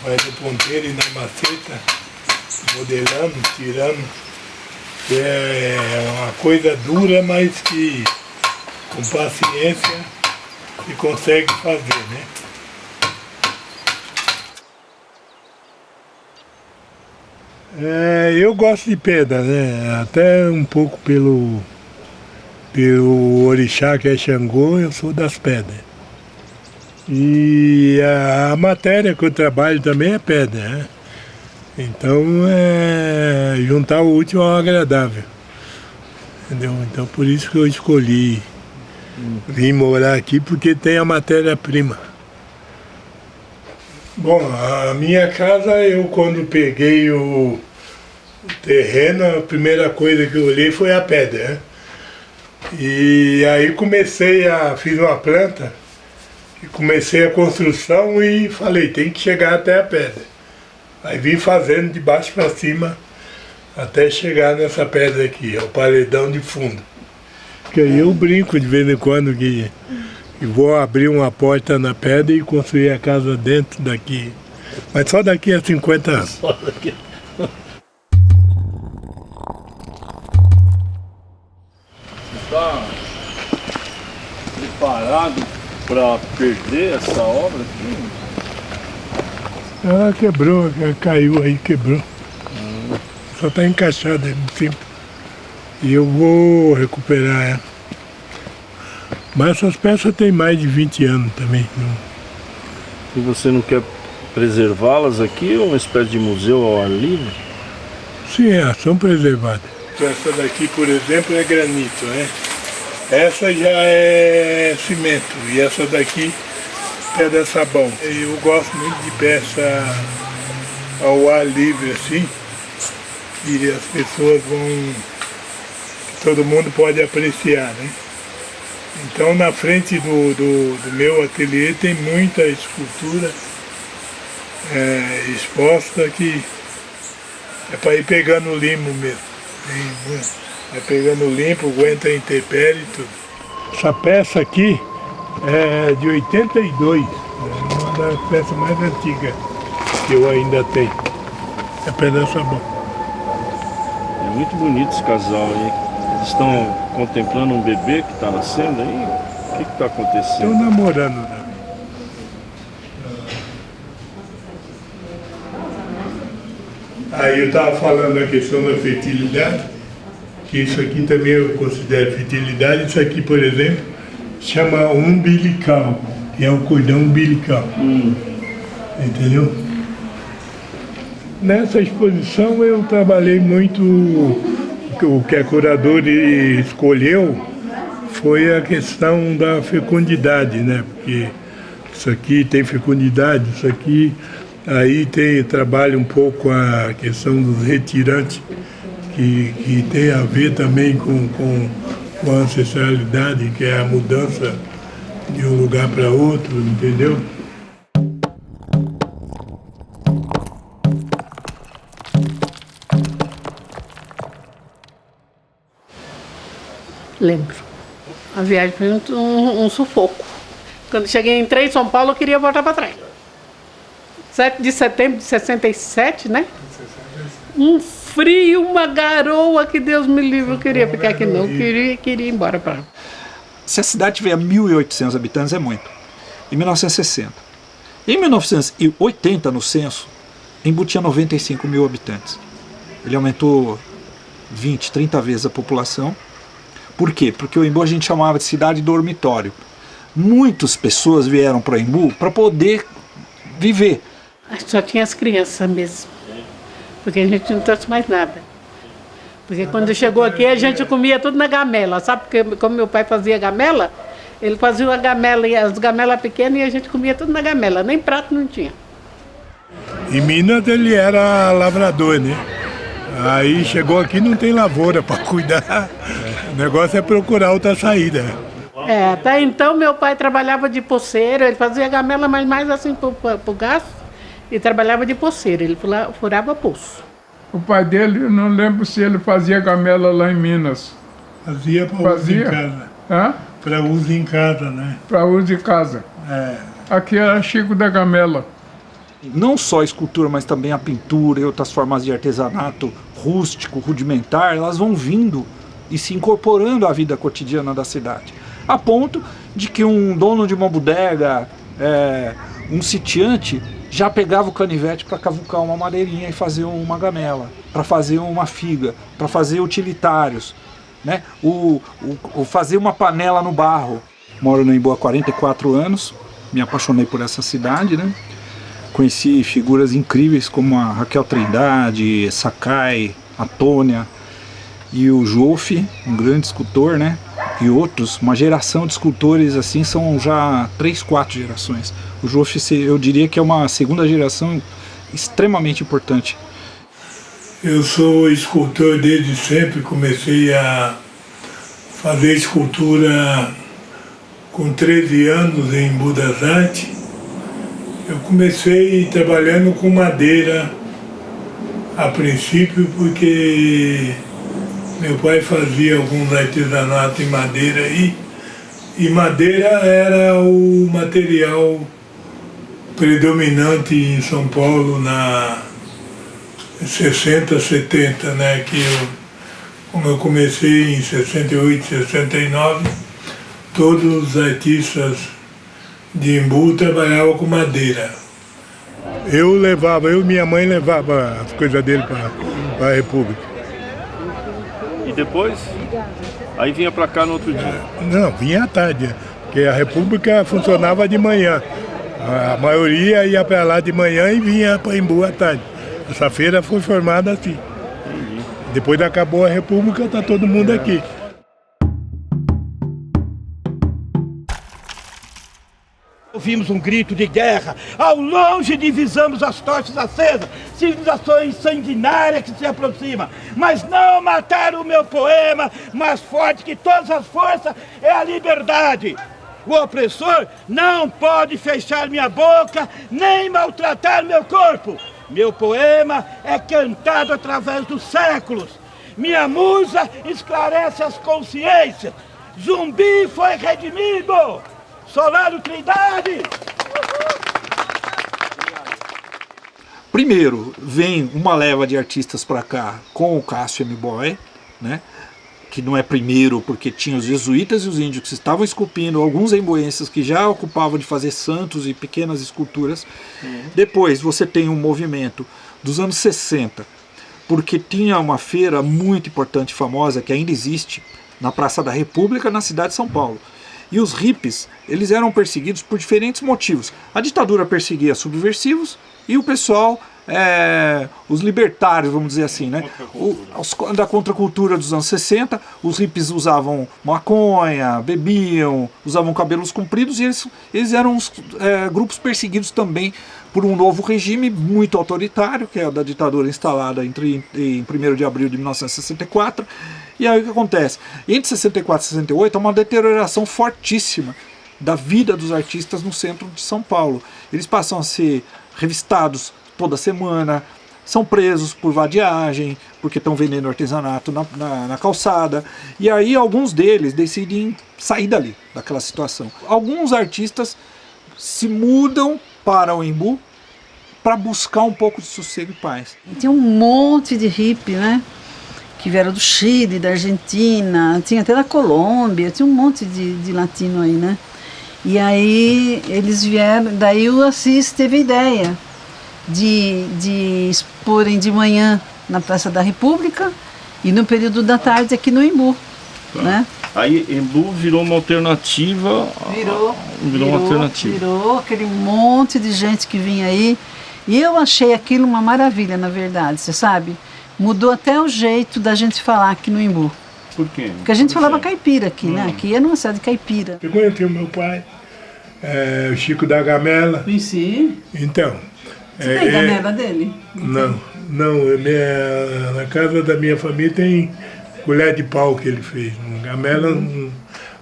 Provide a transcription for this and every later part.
Vai no ponteiro e na maceta, modelando, tirando. É uma coisa dura, mas que com paciência se consegue fazer, né? Eu gosto de pedra, né? Até um pouco pelo orixá que é Xangô, eu sou das pedras. E a matéria que eu trabalho também é pedra, né? Então juntar o útil ao agradável. Entendeu? Então por isso que eu escolhi vir morar aqui, porque tem a matéria-prima. Bom, a minha casa, eu quando peguei o terreno, a primeira coisa que eu olhei foi a pedra, né? E aí fiz uma planta, e comecei a construção e falei, tem que chegar até a pedra. Aí vim fazendo de baixo para cima, até chegar nessa pedra aqui, é o paredão de fundo. Porque aí eu brinco de vez em quando que vou abrir uma porta na pedra e construir a casa dentro daqui. Mas só daqui a 50 anos. Só daqui. Está preparado para perder essa obra aqui? Ela quebrou, caiu aí, quebrou. Só está encaixada aí no tempo. E eu vou recuperar ela. Mas essas peças têm mais de 20 anos também. E você não quer preservá-las aqui ou uma espécie de museu ao ar livre? Sim, são preservadas. Essa daqui, por exemplo, é granito, né? Essa já é cimento e essa daqui pedra sabão. Eu gosto muito de peça ao ar livre assim, e as pessoas todo mundo pode apreciar, né? Então na frente do meu ateliê tem muita escultura exposta que é para ir pegando limo mesmo. Vai pegando limpo, aguenta a intempérie e tudo. Essa peça aqui é de 82, uma das peças mais antigas que eu ainda tenho. É pedra sabão. É muito bonito esse casal aí. Eles estão contemplando um bebê que está nascendo aí? O que está acontecendo? Estão namorando também. Aí eu estava falando da questão da fertilidade, que isso aqui também eu considero fertilidade. Isso aqui, por exemplo, chama umbilical, que é o cordão umbilical. Entendeu? Nessa exposição eu trabalhei muito, o que a curadora escolheu foi a questão da fecundidade, né? Porque isso aqui tem fecundidade, isso aqui aí trabalha um pouco a questão dos retirantes, que tem a ver também com a ancestralidade, que é a mudança de um lugar para outro, entendeu? Lembro. A viagem foi um sufoco. Quando cheguei, entrei em São Paulo, eu queria voltar para trás. 7 de setembro de 67, né? Um frio, uma garoa, que Deus me livre, eu queria ficar aqui não, queria ir embora para lá. Se a cidade tiver 1.800 habitantes é muito. Em 1960. Em 1980, no censo, Embu tinha 95 mil habitantes. Ele aumentou 20, 30 vezes a população. Por quê? Porque o Embu a gente chamava de cidade dormitório. Muitas pessoas vieram para o Embu para poder viver. Só tinha as crianças mesmo, porque a gente não trouxe mais nada. Porque quando chegou aqui a gente comia tudo na gamela, sabe? Porque como meu pai fazia gamela, ele fazia a gamela, as gamelas pequenas, e a gente comia tudo na gamela, nem prato não tinha. Em Minas ele era lavrador, né? Aí chegou aqui não tem lavoura para cuidar, o negócio é procurar outra saída. Até então meu pai trabalhava de poceiro, ele fazia gamela, mas mais assim pro gasto, e trabalhava de poceiro, ele furava poço. O pai dele, eu não lembro se ele fazia gamela lá em Minas. Fazia para uso em casa. Hã? Para uso em casa, né? Para uso em casa. Aqui era Chico da Gamela. Não só a escultura, mas também a pintura e outras formas de artesanato rústico, rudimentar, elas vão vindo e se incorporando à vida cotidiana da cidade. A ponto de que um dono de uma bodega, um sitiante, já pegava o canivete para cavucar uma madeirinha e fazer uma gamela, para fazer uma figa, para fazer utilitários, né? Fazer uma panela no barro. Moro no Embu há 44 anos, me apaixonei por essa cidade, né? Conheci figuras incríveis como a Raquel Trindade, Sakai, a Tônia e o Jofe, um grande escultor, né? E outros, uma geração de escultores assim, são já 3, 4 gerações. O Jofe, eu diria que é uma segunda geração extremamente importante. Eu sou escultor desde sempre, comecei a fazer escultura com 13 anos em Embu das Artes. Eu comecei trabalhando com madeira a princípio porque meu pai fazia alguns artesanatos em madeira e madeira era o material predominante em São Paulo na 60, 70, né? Como eu comecei em 68, 69, todos os artistas de Embu trabalhavam com madeira. Eu e minha mãe levava as coisas dele para a República. E depois? Aí vinha para cá no outro dia? Não, vinha à tarde, porque a República funcionava de manhã. A maioria ia para lá de manhã e vinha para Embu à tarde. Essa feira foi formada assim. Depois acabou a República, está todo mundo aqui. Ouvimos um grito de guerra, ao longe divisamos as tochas acesas, civilizações sanguinárias que se aproximam, mas não mataram o meu poema, mais forte que todas as forças é a liberdade. O opressor não pode fechar minha boca, nem maltratar meu corpo. Meu poema é cantado através dos séculos. Minha musa esclarece as consciências. Zumbi foi redimido. Solano Trindade! Primeiro, vem uma leva de artistas para cá com o Cássio M. Boy, né? Que não é primeiro porque tinha os jesuítas e os índios que estavam esculpindo, alguns emboenses que já ocupavam de fazer santos e pequenas esculturas. Depois você tem um movimento dos anos 60, porque tinha uma feira muito importante e famosa, que ainda existe, na Praça da República, na cidade de São Paulo. E os hippies, eles eram perseguidos por diferentes motivos. A ditadura perseguia subversivos e o pessoal, os libertários, vamos dizer assim, né? Da contracultura dos anos 60, os hippies usavam maconha, bebiam, usavam cabelos compridos e eles eram grupos perseguidos também por um novo regime muito autoritário, que é o da ditadura instalada em 1º de abril de 1964. E aí o que acontece? Entre 64 e 68 há uma deterioração fortíssima da vida dos artistas no centro de São Paulo. Eles passam a ser revistados toda semana, são presos por vadiagem, porque estão vendendo artesanato na calçada. E aí alguns deles decidem sair dali, daquela situação. Alguns artistas se mudam para o Embu para buscar um pouco de sossego e paz. Tem um monte de hippie, né? Que vieram do Chile, da Argentina, tinha até da Colômbia, tinha um monte de latino aí, né? E aí eles vieram, daí o Assis teve a ideia de exporem de manhã na Praça da República e no período da tarde aqui no Embu, né? Aí Embu virou uma alternativa. Virou aquele monte de gente que vinha aí. E eu achei aquilo uma maravilha, na verdade, você sabe? Mudou até o jeito da gente falar aqui no Embu. Por quê? Porque a gente falava caipira aqui, né? Aqui era uma cidade caipira. Eu conheci o meu pai, o Chico da Gamela. Conheci. Então. Você tem gamela dele? Não. Na casa da minha família tem colher de pau que ele fez. Gamela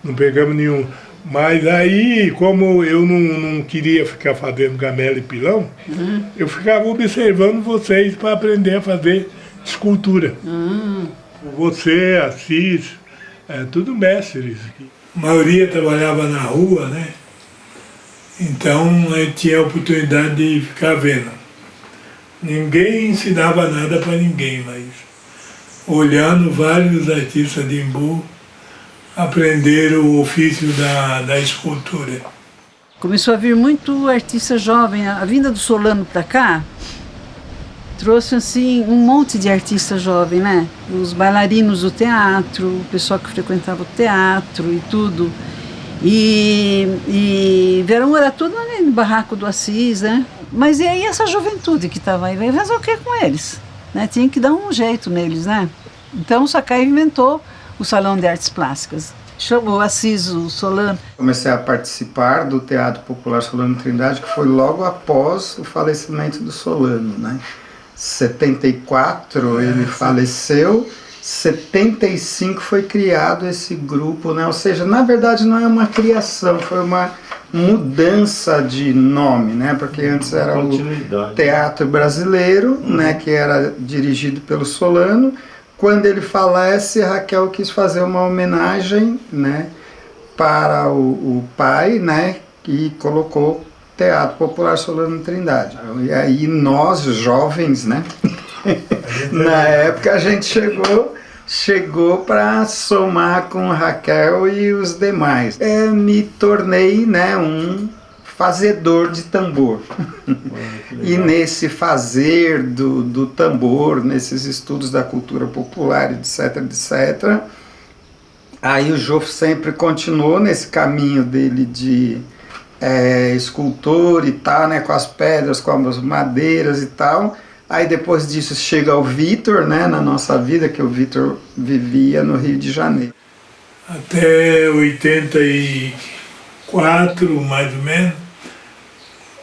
não pegamos nenhum. Mas aí, como eu não queria ficar fazendo gamela e pilão, eu ficava observando vocês para aprender a fazer escultura. Você, Assis, tudo mestres. A maioria trabalhava na rua, né? Então eu tinha a oportunidade de ficar vendo. Ninguém ensinava nada para ninguém, mas olhando vários artistas de Embu aprenderam o ofício da escultura. Começou a vir muito artista jovem. A vinda do Solano para cá trouxe assim um monte de artista jovem, né? Os bailarinos do teatro, o pessoal que frequentava o teatro e tudo. E verão era tudo ali no Barraco do Assis, né? Mas e aí essa juventude que estava aí, vai fazer o que com eles? Né? Tinha que dar um jeito neles, né? Então o Sakai inventou o Salão de Artes Plásticas. Chamou Assis, o Solano. Comecei a participar do Teatro Popular Solano Trindade, que foi logo após o falecimento do Solano, né? 74 ele faleceu, 75 foi criado esse grupo, né? Ou seja, na verdade não é uma criação, foi uma mudança de nome, né? Porque antes era o Teatro Brasileiro, né? Que era dirigido pelo Solano. Quando ele falece, Raquel quis fazer uma homenagem, né? Para o pai, né? E colocou Teatro Popular Solano Trindade. E aí nós, jovens, né? Na época a gente chegou para somar com Raquel e os demais. Me tornei, né, um fazedor de tambor. E nesse fazer do tambor, nesses estudos da cultura popular, etc, etc, aí o Jô sempre continuou nesse caminho dele de escultor e tal, né, com as pedras, com as madeiras e tal. Aí depois disso chega o Vitor, né, na nossa vida, que o Vitor vivia no Rio de Janeiro. Até 84, mais ou menos,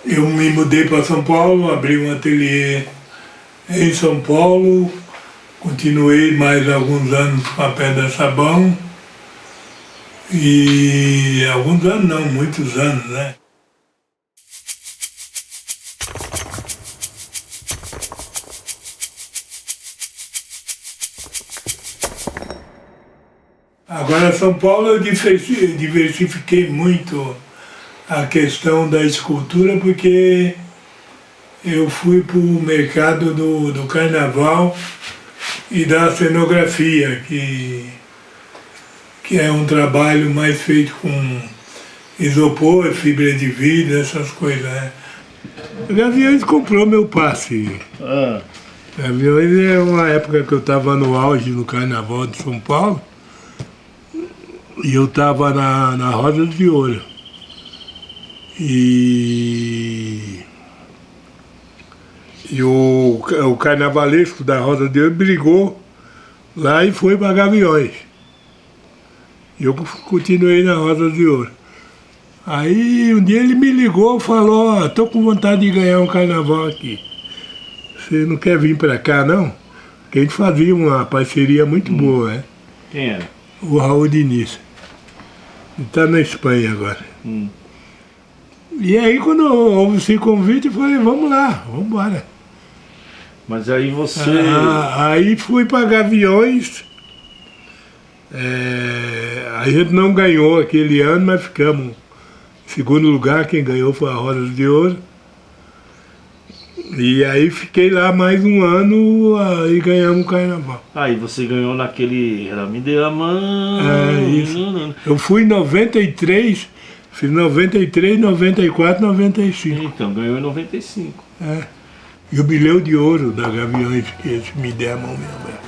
eu me mudei para São Paulo, abri um ateliê em São Paulo, continuei mais alguns anos com a Pedra Sabão, e alguns anos não, muitos anos, né? Agora, São Paulo, eu diversifiquei muito a questão da escultura, porque eu fui para o mercado do carnaval e da cenografia, que é um trabalho mais feito com isopor, fibra de vidro, essas coisas, né? Gaviões comprou meu passe. Gaviões é uma época que eu estava no auge do carnaval de São Paulo, e eu estava na Rosa de Ouro. E o carnavalesco da Rosa de Ouro brigou lá e foi para Gaviões. E eu continuei na Rosa de Ouro. Aí um dia ele me ligou e falou: estou com vontade de ganhar um carnaval aqui. Você não quer vir para cá, não? Porque a gente fazia uma parceria muito boa, né? Quem era? O Raul Diniz. Ele está na Espanha agora. E aí quando houve esse convite, eu falei: vamos lá, vamos embora. Mas aí você... aí fui para Gaviões. A gente não ganhou aquele ano, mas ficamos em segundo lugar. Quem ganhou foi a Rosa de Ouro. E aí fiquei lá mais um ano e ganhamos o carnaval. Aí você ganhou naquele... Ela me deu a mão... Isso. Eu fui em 93, fiz 93, 94, 95. Então, ganhou em 95. Jubileu de ouro da Gaviões, que esse me der a mão mesmo.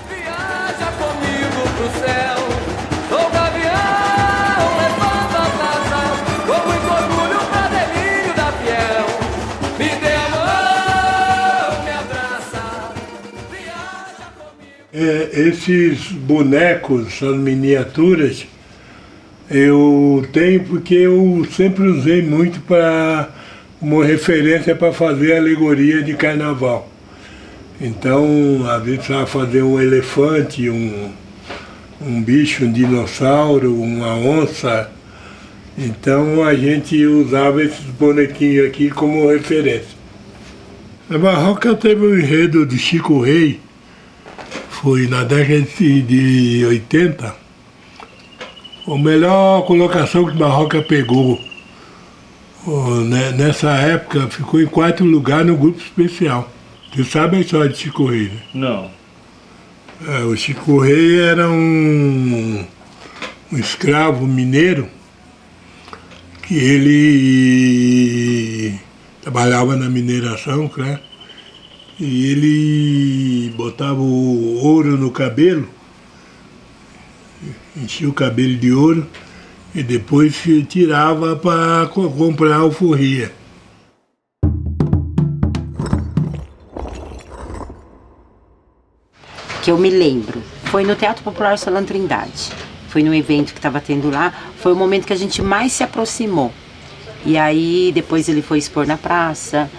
Viaja comigo pro céu, sou gavião, levando a taça, com muito orgulho pra delírio da fiel. Me dê a mão, me abraça, viaja comigo. Esses bonecos, essas miniaturas, eu tenho porque eu sempre usei muito como referência para fazer alegoria de carnaval. Então, às vezes precisava fazer um elefante, um bicho, um dinossauro, uma onça. Então a gente usava esses bonequinhos aqui como referência. A Barroca teve um enredo de Chico Rei, foi na década de 80, a melhor colocação que Barroca pegou Nessa época ficou em 4º lugar no grupo especial. Você sabe a história de Chico Rei, né? Não. O Chico Rei era um escravo mineiro que ele trabalhava na mineração, né? E ele botava o ouro no cabelo, enchia o cabelo de ouro e depois tirava para comprar alforria. Que eu me lembro, foi no Teatro Popular Solano Trindade. Foi num evento que estava tendo lá, foi o momento que a gente mais se aproximou. E aí depois ele foi expor na praça.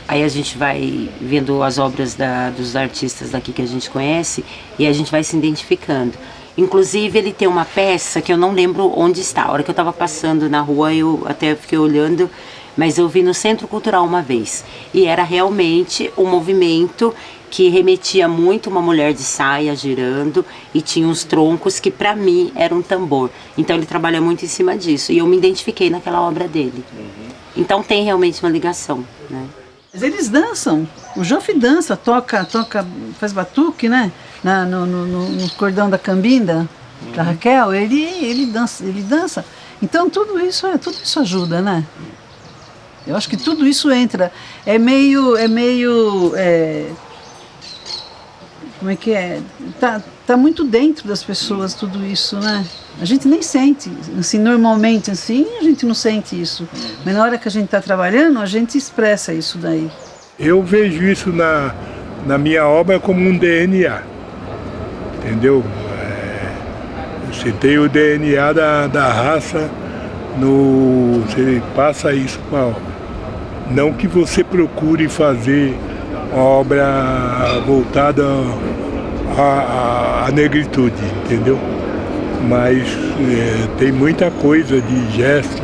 Aí a gente vai vendo as obras dos artistas daqui que a gente conhece e a gente vai se identificando. Inclusive ele tem uma peça que eu não lembro onde está. A hora que eu estava passando na rua eu até fiquei olhando, mas eu vi no Centro Cultural uma vez. E era realmente um movimento que remetia muito uma mulher de saia girando e tinha uns troncos que para mim era um tambor. Então ele trabalha muito em cima disso e eu me identifiquei naquela obra dele. Então tem realmente uma ligação, né? Mas eles dançam, o Joffre dança, toca, faz batuque, né? No cordão da Cambinda, da Raquel, ele dança. Então tudo isso ajuda, né? Eu acho que tudo isso entra. É meio como é que é? Tá muito dentro das pessoas tudo isso, né? A gente nem sente, assim, normalmente assim, a gente não sente isso. Mas na hora que a gente está trabalhando, a gente expressa isso daí. Eu vejo isso na minha obra como um DNA, entendeu? Você tem o DNA da raça, você passa isso para a obra. Não que você procure fazer uma obra voltada à negritude, entendeu? Mas tem muita coisa de gesto,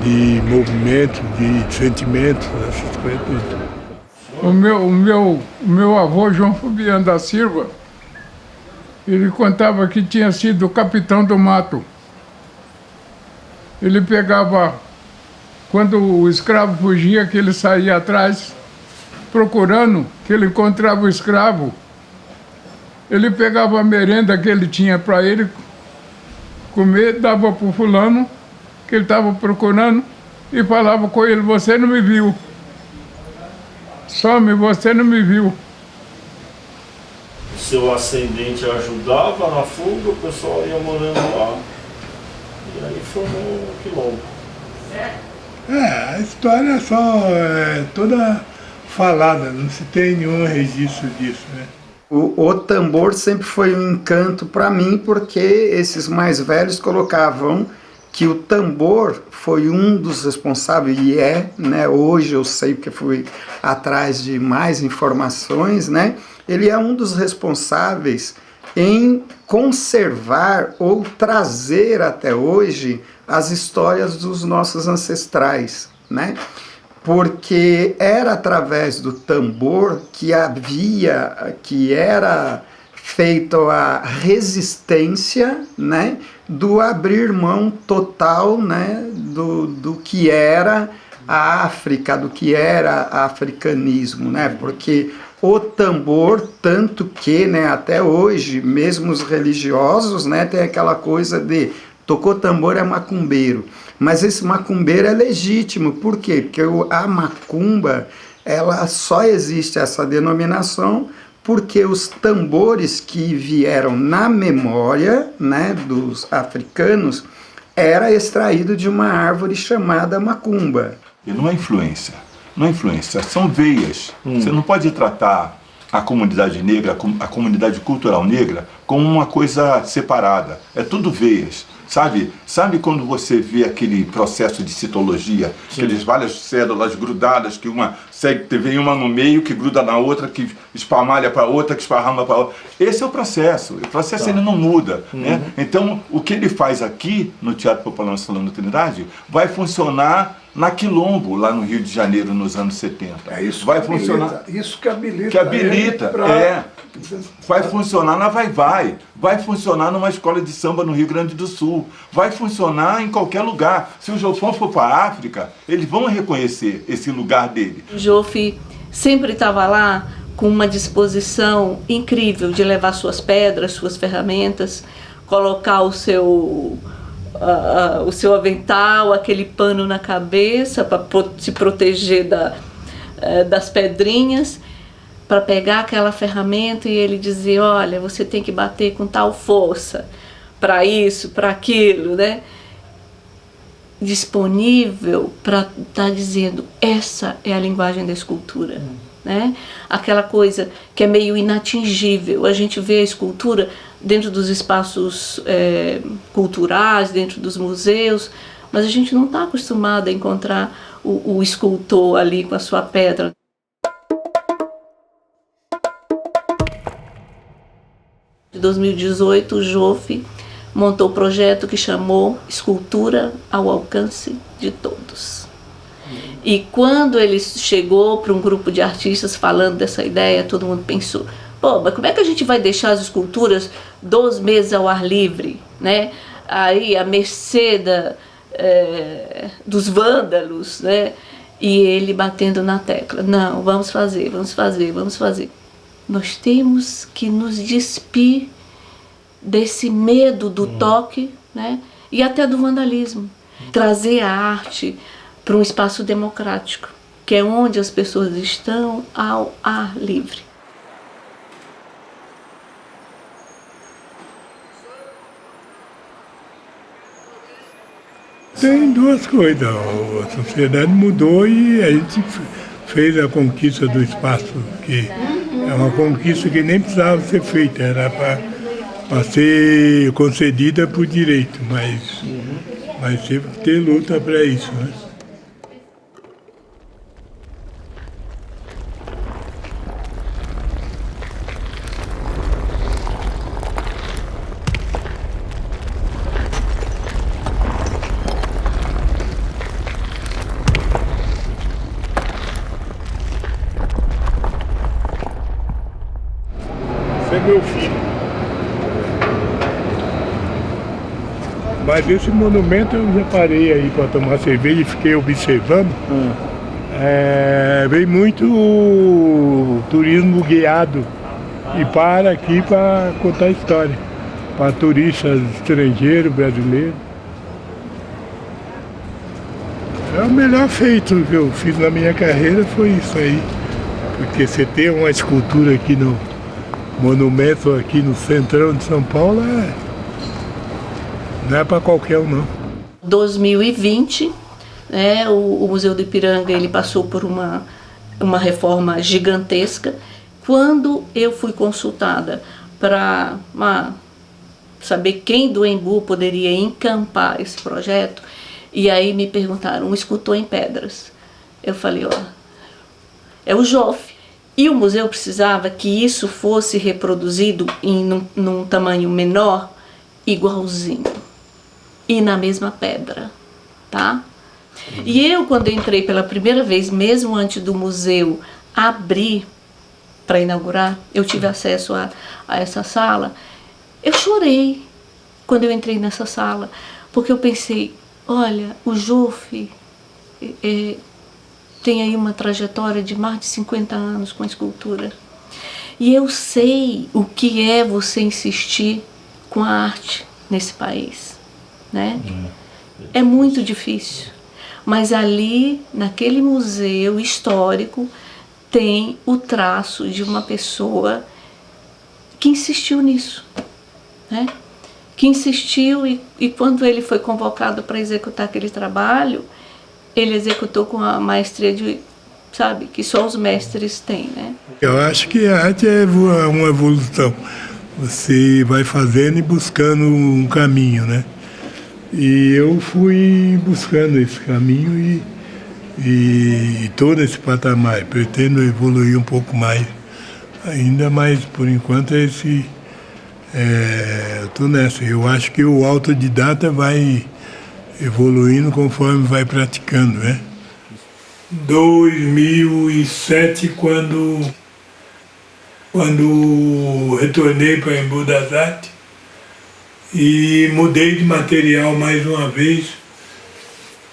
de movimento, de sentimentos, essas coisas tudo. O meu avô, João Fabiano da Silva, ele contava que tinha sido o capitão do mato. Ele pegava, quando o escravo fugia, que ele saía atrás, procurando, que ele encontrava o escravo, ele pegava a merenda que ele tinha para ele comer, dava para o fulano, que ele estava procurando, e falava com ele: você não me viu. Some, você não me viu. O seu ascendente ajudava na fuga, o pessoal ia morando lá. E aí formou um quilombo. A história é toda falada, não se tem nenhum registro disso, né? O tambor sempre foi um encanto para mim, porque esses mais velhos colocavam que o tambor foi um dos responsáveis, e né? Hoje eu sei porque fui atrás de mais informações, né? Ele é um dos responsáveis em conservar ou trazer até hoje as histórias dos nossos ancestrais, né? Porque era através do tambor que era feita a resistência, né, do abrir mão total, né, do que era a África, do que era africanismo, né, porque o tambor, tanto que, né, até hoje, mesmo os religiosos, né, tem aquela coisa de tocou tambor é macumbeiro. Mas esse macumbeiro é legítimo. Por quê? Porque a macumba, ela só existe essa denominação porque os tambores que vieram na memória, né, dos africanos era extraído de uma árvore chamada macumba. E não é influência. Não é influência, são veias. Você não pode tratar a comunidade negra, a comunidade cultural negra, como uma coisa separada. É tudo veias. Sabe quando você vê aquele processo de citologia, aquelas várias células grudadas, que vem uma no meio, que gruda na outra, que esparmalha para outra, que esparrama para outra. Esse é o processo. O processo ele não muda. Né? Então, o que ele faz aqui, no Teatro Popular Solano Trindade, vai funcionar na Quilombo, lá no Rio de Janeiro, nos anos 70. É isso vai que funcionar. Isso que habilita. Que habilita, Vai funcionar na vai funcionar numa escola de samba no Rio Grande do Sul, vai funcionar em qualquer lugar. Se o Jofão for para a África, eles vão reconhecer esse lugar dele. O Jofi sempre estava lá com uma disposição incrível de levar suas pedras, suas ferramentas, colocar o seu avental, aquele pano na cabeça para se proteger das pedrinhas, para pegar aquela ferramenta e ele dizer, olha, você tem que bater com tal força, para isso, para aquilo, né? Disponível para estar dizendo, essa é a linguagem da escultura, né? Aquela coisa que é meio inatingível. A gente vê a escultura dentro dos espaços culturais, dentro dos museus, mas a gente não está acostumado a encontrar o escultor ali com a sua pedra. Em 2018, o Jofi montou um projeto que chamou Escultura ao Alcance de Todos. E quando ele chegou para um grupo de artistas falando dessa ideia, todo mundo pensou, pô, mas como é que a gente vai deixar as esculturas 2 meses ao ar livre, né? Aí à mercê dos vândalos, né? E ele batendo na tecla, não, vamos fazer. Nós temos que nos despir desse medo do toque, né? E até do vandalismo. Trazer a arte para um espaço democrático, que é onde as pessoas estão ao ar livre. Tem 2 coisas. A sociedade mudou e a gente fez a conquista do espaço, que é uma conquista que nem precisava ser feita, era para ser concedida por direito, mas teve que ter luta para isso, né? Esse é meu filho. Mas esse monumento eu já parei aí para tomar cerveja e fiquei observando. Vem muito turismo guiado e para aqui para contar história. Para turistas estrangeiros, brasileiros. É o melhor feito que eu fiz na minha carreira, foi isso aí. Porque você ter uma escultura aqui no monumento, aqui no centrão de São Paulo, não é para qualquer um, não. 2020, né, o Museu do Ipiranga ele passou por uma reforma gigantesca. Quando eu fui consultada para saber quem do Embu poderia encampar esse projeto, e aí me perguntaram, um escultor em pedras. Eu falei, é o Jofi. E o museu precisava que isso fosse reproduzido num tamanho menor, igualzinho. E na mesma pedra, tá? E eu, quando entrei pela primeira vez, mesmo antes do museu abrir para inaugurar, eu tive acesso a essa sala, eu chorei quando eu entrei nessa sala, porque eu pensei, olha, o Jofi tem aí uma trajetória de mais de 50 anos com a escultura. E eu sei o que é você insistir com a arte nesse país, né? É muito difícil. Mas ali, naquele museu histórico, tem o traço de uma pessoa que insistiu nisso, né? Que insistiu e quando ele foi convocado para executar aquele trabalho, ele executou com a maestria que só os mestres têm, né? Eu acho que a arte é uma evolução. Você vai fazendo e buscando um caminho, né? E eu fui buscando esse caminho e todo esse patamar. Pretendo evoluir um pouco mais ainda, mas por enquanto eu estou nessa. Eu acho que o autodidata vai evoluindo conforme vai praticando, né? 2007, quando quando retornei para Embu das Artes e mudei de material mais uma vez,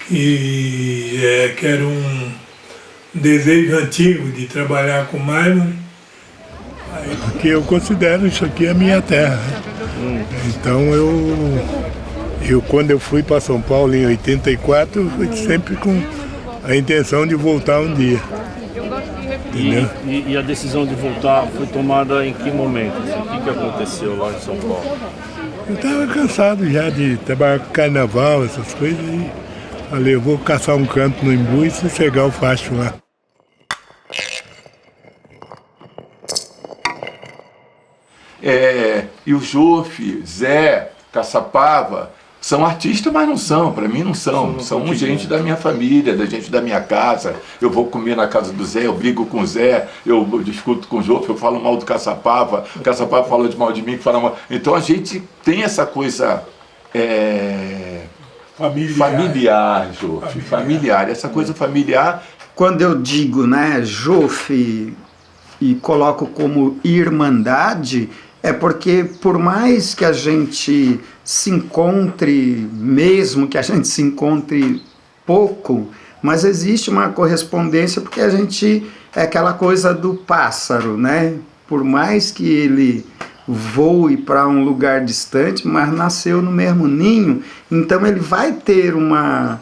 que era um desejo antigo de trabalhar com mármore, porque eu considero isso aqui a minha terra. Então eu quando eu fui para São Paulo em 84, fui sempre com a intenção de voltar um dia. E a decisão de voltar foi tomada em que momento? Assim? O que aconteceu lá em São Paulo? Eu estava cansado já de trabalhar com carnaval, essas coisas, e falei, eu vou caçar um canto no Embu e sossegar o facho lá. E o Jofe, Zé, Caçapava, são artistas, mas não são, para mim não são. São gente da minha família, da gente da minha casa. Eu vou comer na casa do Zé, eu brigo com o Zé, eu discuto com o Jofe, eu falo mal do Caçapava, o Caçapava falou de mal de mim, que fala mal. Então a gente tem essa coisa familiar, Jofe, familiar. Essa coisa familiar. Quando eu digo, né, Jofe, e coloco como irmandade, é porque por mais que a gente se encontre, mesmo que a gente se encontre pouco, mas existe uma correspondência, porque a gente é aquela coisa do pássaro, né? Por mais que ele voe para um lugar distante, mas nasceu no mesmo ninho, então ele vai ter uma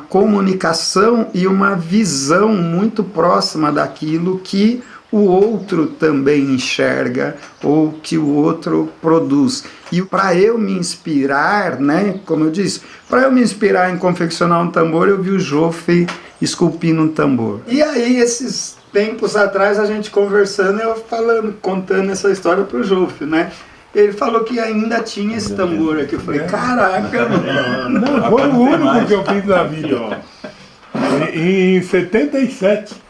comunicação e uma visão muito próxima daquilo que o outro também enxerga ou que o outro produz. E para eu me inspirar, né, como eu disse, para eu me inspirar em confeccionar um tambor, eu vi o Jofe esculpindo um tambor. E aí, esses tempos atrás, a gente conversando, eu contando essa história para o Jofe, né? Ele falou que ainda tinha esse tambor aqui. Eu falei, caraca, mano. Não, foi o único que eu fiz na vida. Em 77.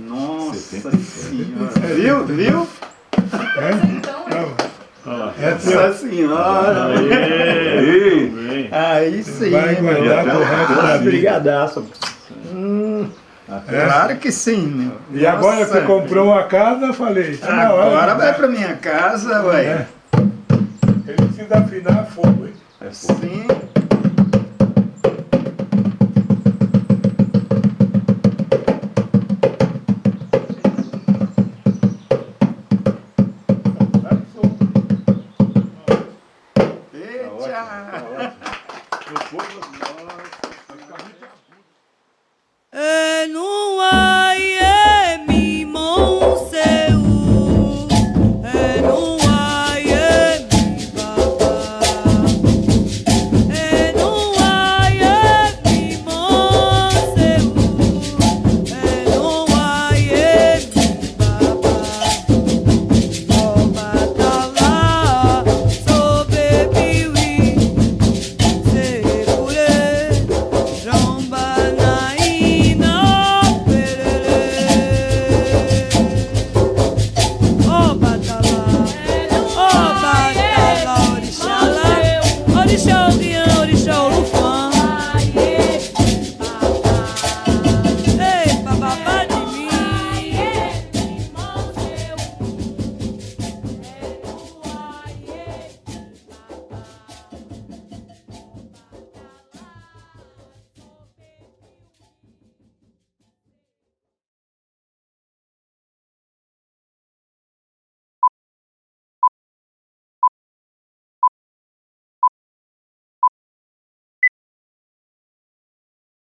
Nossa senhora. Viu? Nossa senhora. Aí sim. Vai guardar pro resto da vida. Brigadaço. Claro que sim. E agora você comprou uma casa, eu falei. Agora vai pra minha casa, ué. Ele precisa afinar fogo, hein? Sim.